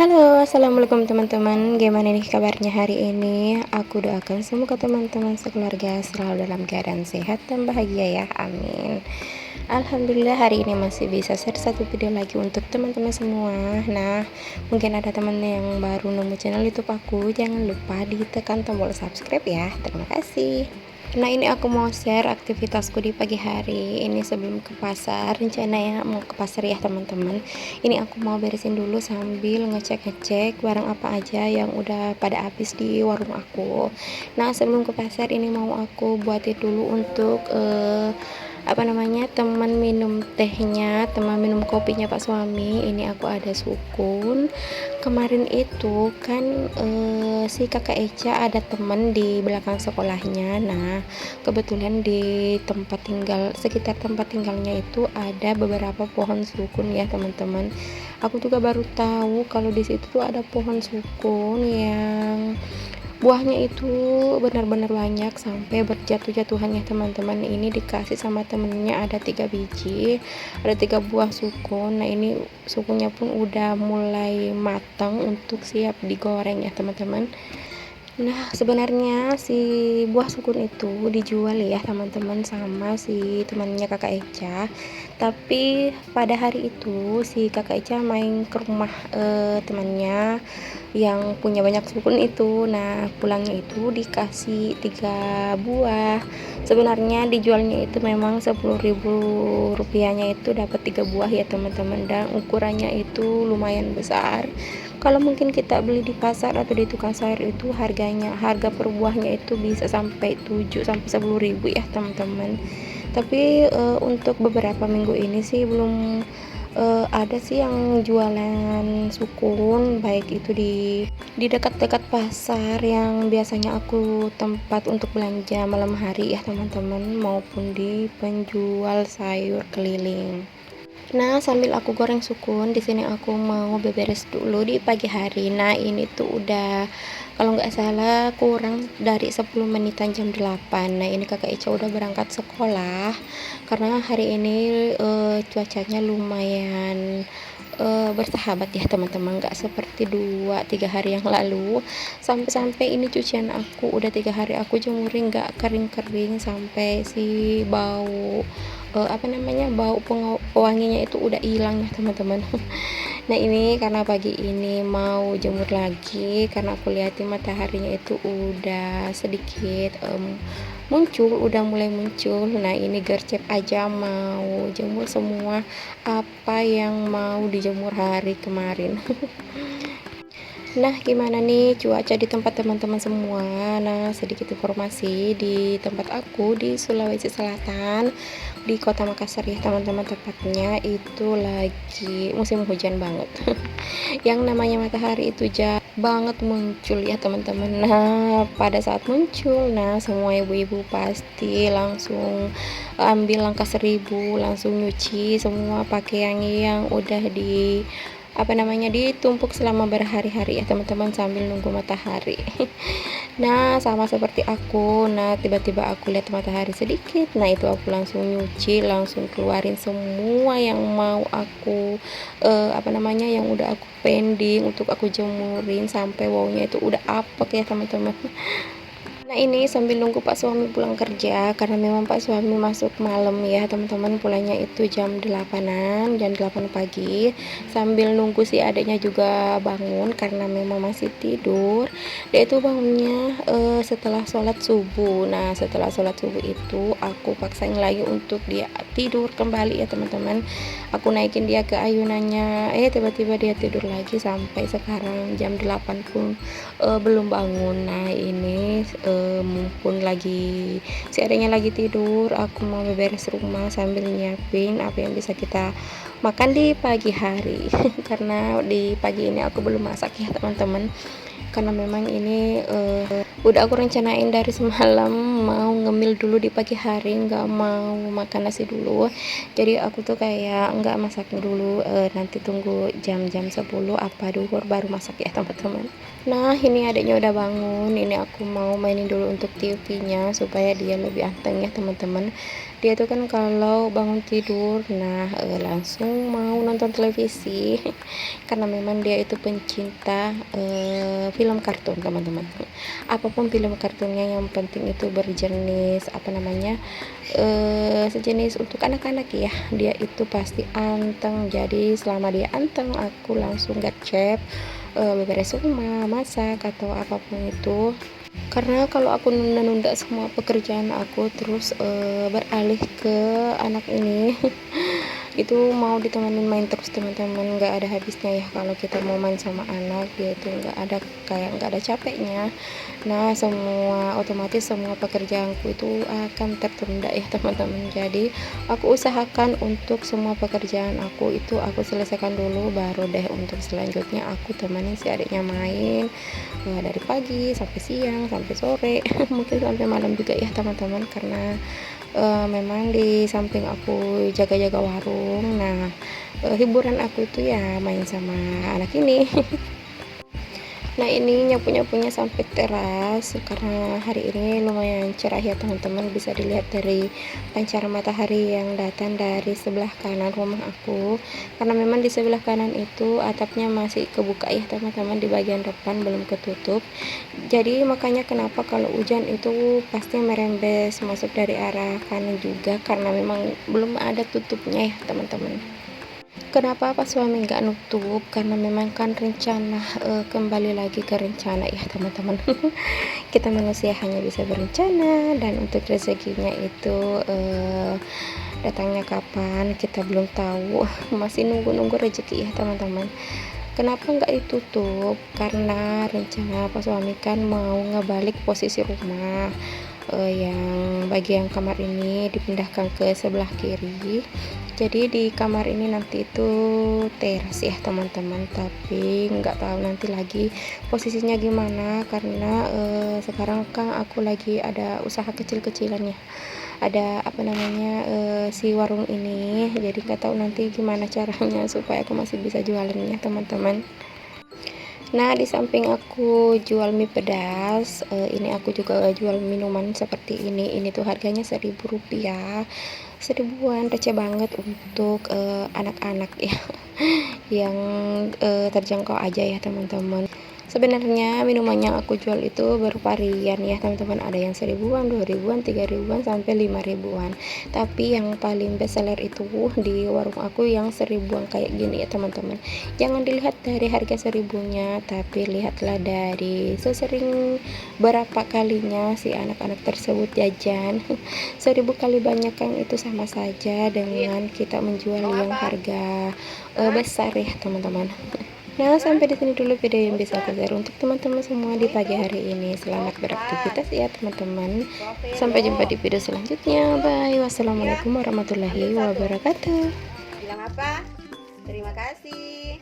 Halo, assalamualaikum teman-teman. Gimana nih kabarnya hari ini? Aku doakan semoga teman-teman sekeluarga selalu dalam keadaan sehat dan bahagia ya. Amin. Alhamdulillah hari ini masih bisa share satu video lagi untuk teman-teman semua. Nah, mungkin ada teman yang baru nemu channel YouTube aku, jangan lupa ditekan tombol subscribe ya. Terima kasih. Nah, ini aku mau share aktivitasku di pagi hari ini sebelum ke pasar. Rencananya mau ke pasar ya teman-teman. Ini aku mau beresin dulu sambil ngecek-ngecek barang apa aja yang udah pada habis di warung aku. Nah, sebelum ke pasar ini mau aku buatin dulu untuk teman minum tehnya, teman minum kopinya Pak suami. Ini aku ada sukun. Kemarin itu kan si kakak Eca ada teman di belakang sekolahnya. Nah, kebetulan di tempat tinggal, sekitar tempat tinggalnya itu ada beberapa pohon sukun ya teman-teman. Aku juga baru tahu kalau di situ tuh ada pohon sukun yang buahnya itu benar-benar banyak sampai berjatuh-jatuhan ya teman-teman. Ini dikasih sama temennya, ada 3 biji, ada 3 buah sukun. Nah, ini sukunya pun udah mulai matang untuk siap digoreng ya teman-teman. Nah, sebenarnya si buah sukun itu dijual ya teman-teman sama si temannya kakak Eca. Tapi pada hari itu si kakak Eca main ke rumah temannya yang punya banyak sukun itu. Nah, pulangnya itu dikasih 3 buah. Sebenarnya dijualnya itu memang 10.000 rupiahnya itu dapat 3 buah ya teman-teman, dan ukurannya itu lumayan besar. Kalau mungkin kita beli di pasar atau di tukang sayur itu harga per buahnya itu bisa sampai 7 sampai 10.000 ya teman-teman. Tapi untuk beberapa minggu ini sih belum ada sih yang jualan sukun, baik itu di dekat-dekat pasar yang biasanya aku tempat untuk belanja malam hari ya teman-teman, maupun di penjual sayur keliling. Nah, sambil aku goreng sukun, di sini aku mau beberes dulu di pagi hari. Nah, ini tuh udah kalau nggak salah kurang dari 10 menitan jam 8. Nah, ini kakak Ica udah berangkat sekolah karena hari ini cuacanya lumayan bersahabat ya teman-teman, nggak seperti 2-3 hari yang lalu. Sampai-sampai ini cucian aku udah 3 hari aku jemurin nggak kering-kering, sampai si bau bau pewanginya itu udah hilang ya teman-teman. Nah, ini karena pagi ini mau jemur lagi karena aku lihatin mataharinya itu udah sedikit udah mulai muncul. Nah, ini gercep aja mau jemur semua apa yang mau dijemur hari kemarin. Nah, gimana nih cuaca di tempat teman-teman semua? Nah, sedikit informasi di tempat aku di Sulawesi Selatan, di Kota Makassar ya teman-teman, tepatnya itu lagi musim hujan banget. Yang namanya matahari itu banget muncul ya teman-teman. Nah, pada saat muncul, nah semua ibu-ibu pasti langsung ambil langkah 1000, langsung nyuci semua pakaian yang udah ditumpuk selama berhari-hari ya teman-teman, sambil nunggu matahari. Nah, sama seperti aku. Nah, tiba-tiba aku lihat matahari sedikit, nah itu aku langsung nyuci, langsung keluarin semua yang mau aku yang udah aku pending untuk aku jemurin sampai wownya itu udah apek ya teman-teman. Nah, ini sambil nunggu Pak suami pulang kerja karena memang Pak suami masuk malam ya teman-teman, pulangnya itu jam 8-an, jam 8 pagi. Sambil nunggu si adiknya juga bangun karena memang masih tidur. Dia itu bangunnya setelah sholat subuh. Nah, setelah sholat subuh itu aku paksain lagi untuk dia tidur kembali ya teman-teman. Aku naikin dia ke ayunannya, tiba-tiba dia tidur lagi sampai sekarang jam 8 pun belum bangun. Nah, ini mumpun lagi si adanya lagi tidur, aku mau beberes rumah sambil nyiapin apa yang bisa kita makan di pagi hari. Karena di pagi ini aku belum masak ya teman-teman, karena memang ini Udah aku rencanain dari semalam mau ngemil dulu di pagi hari, nggak mau makan nasi dulu. Jadi aku tuh kayak nggak masak dulu, nanti tunggu jam-jam 10 apa duhur baru masak ya teman-teman. Nah ini adiknya udah bangun, ini aku mau mainin dulu untuk TV-nya supaya dia lebih anteng ya teman-teman. Dia tuh kan kalau bangun tidur nah langsung mau nonton televisi karena memang dia itu pencinta film kartun teman-teman. Apapun film kartunnya yang penting itu berjenis apa namanya, sejenis untuk anak-anak ya, dia itu pasti anteng. Jadi selama dia anteng aku langsung gacep, beberes rumah, masak atau apapun itu. Karena kalau aku nunda-nunda semua pekerjaan aku terus beralih ke anak ini itu mau ditemenin main terus teman-teman, nggak ada habisnya ya kalau kita mau main sama anak, dia itu nggak ada kayak nggak ada capeknya. Nah semua otomatis semua pekerjaanku itu akan tertunda ya teman-teman. Jadi aku usahakan untuk semua pekerjaan aku itu aku selesaikan dulu, baru deh untuk selanjutnya aku temenin si adiknya main dari pagi sampai siang sampai sore mungkin sampai malam juga ya teman-teman. Karena memang di samping aku jaga-jaga warung, nah hiburan aku itu ya main sama anak ini. Nah ini nyapu-nyapunya sampai teras karena hari ini lumayan cerah ya teman-teman, bisa dilihat dari pancaran matahari yang datang dari sebelah kanan rumah aku. Karena memang di sebelah kanan itu atapnya masih kebuka ya teman-teman, di bagian depan belum ketutup. Jadi makanya kenapa kalau hujan itu pasti merembes masuk dari arah kanan juga, karena memang belum ada tutupnya ya teman-teman. Kenapa Pak suami nggak nutup? Karena memang kan rencana, kembali lagi ke rencana ya teman-teman. Kita manusia hanya bisa berencana, dan untuk rezekinya itu datangnya kapan kita belum tahu. Masih nunggu-nunggu rezeki ya teman-teman. Kenapa nggak ditutup? Karena rencana Pak suami kan mau ngebalik posisi rumah, yang bagian kamar ini dipindahkan ke sebelah kiri. Jadi di kamar ini nanti itu teras ya teman-teman, tapi nggak tahu nanti lagi posisinya gimana. Karena sekarang kan aku lagi ada usaha kecil-kecilan ya, ada apa namanya, si warung ini. Jadi nggak tahu nanti gimana caranya supaya aku masih bisa jualannya teman-teman. Nah di samping aku jual mie pedas, ini aku juga jual minuman seperti ini tuh harganya 1.000 rupiah, seribuan, receh banget untuk anak-anak ya. Yang terjangkau aja ya teman-teman. Sebenarnya minuman yang aku jual itu bervarian ya teman-teman, ada yang 1.000-an, 2.000-an, 3.000-an, sampai 5.000-an. Tapi yang paling best seller itu di warung aku yang 1.000-an kayak gini ya teman-teman. Jangan dilihat dari harga 1.000-nya, tapi lihatlah dari sesering berapa kalinya si anak-anak tersebut jajan. 1.000 kali banyak kan itu sama saja dengan kita menjual yang harga besar ya teman-teman. Nah sampai di sini dulu video yang bisa aku share untuk teman-teman semua di pagi hari ini. Selamat beraktivitas ya teman-teman, sampai jumpa di video selanjutnya. Bye, wassalamualaikum warahmatullahi wabarakatuh. Bilang apa? Terima kasih.